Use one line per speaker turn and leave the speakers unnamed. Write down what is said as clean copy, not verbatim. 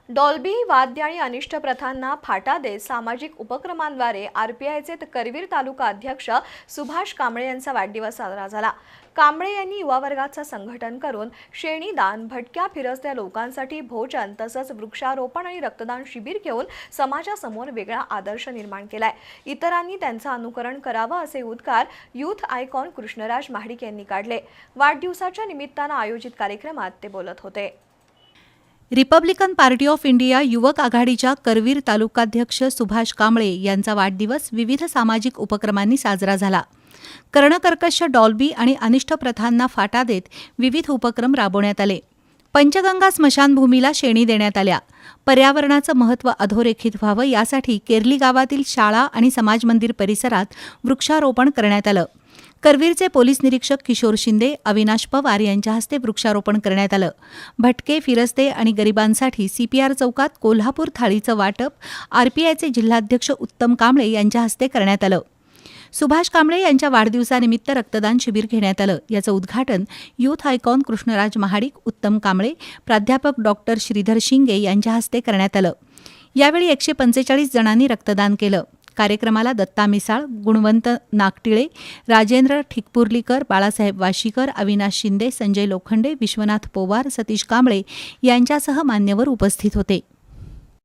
Dolby वाद्य आणि अनिष्ट प्रथांना फाटा देत सामाजिक उपक्रमांद्वारे आरपीआयचे करवीर तालुका अध्यक्ष सुभाष कांबळे यांचा वाढदिवस साजरा झाला। कांबळे यांनी युवा वर्गाचं संघटन करून शेणीदान, भटक्या फिरस्त्या लोकांसाठी भोजन तसंच वृक्षारोपण आणि रक्तदान शिबिर घेऊन समाजासमोर वेगळा आदर्श निर्माण केलाय। इतरांनी त्यांचं अनुकरण करावं असे उद्गार यूथ आयकॉन कृष्णराज महाडिक यांनी काढले। वाढदिवसाच्या निमित्तानं आयोजित कार्यक्रमात ते बोलत होते।
रिपब्लिकन पार्टी ऑफ इंडिया युवक आघाडीच्या करवीर तालुकाध्यक्ष सुभाष कांबळे यांचा वाढदिवस विविध सामाजिक उपक्रमांनी साजरा झाला। कर्णकर्कश डॉल्बी आणि अनिष्ट प्रथांना फाटा देत विविध उपक्रम राबवण्यात आले। पंचगंगा स्मशानभूमीला शेणी देण्यात आल्या। पर्यावरणाचं महत्त्व अधोरेखित व्हावं यासाठी केरली गावातील शाळा आणि समाज मंदिर परिसरात वृक्षारोपण करण्यात आलं। करवीरचे पोलीस निरीक्षक किशोर शिंदे, अविनाश पवार यांच्या हस्ते वृक्षारोपण करण्यात आलं। भटके, फिरस्ते आणि गरिबांसाठी सीपीआर चौकात कोल्हापूर थाळीचं वाटप आरपीआयचे जिल्हाध्यक्ष उत्तम कांबळे यांच्या हस्ते करण्यात आलं। सुभाष कांबळे यांच्या वाढदिवसानिमित्त रक्तदान शिबिर घेण्यात आलं। याचं उद्घाटन यूथ आयकॉन कृष्णराज महाडिक, उत्तम कांबळे, प्राध्यापक डॉक्टर श्रीधर शिंगे यांच्या हस्ते करण्यात आलं। यावेळी 145 जणांनी रक्तदान केलं। कार्यक्रमाला दत्ता मिसाळ, गुणवंत नागटिळे, राजेंद्र ठिकपुर्लीकर, बाळासाहेब वाशीकर, अविनाश शिंदे, संजय लोखंडे, विश्वनाथ पोवार, सतीश कांबळे यांच्यासह मान्यवर उपस्थित होते।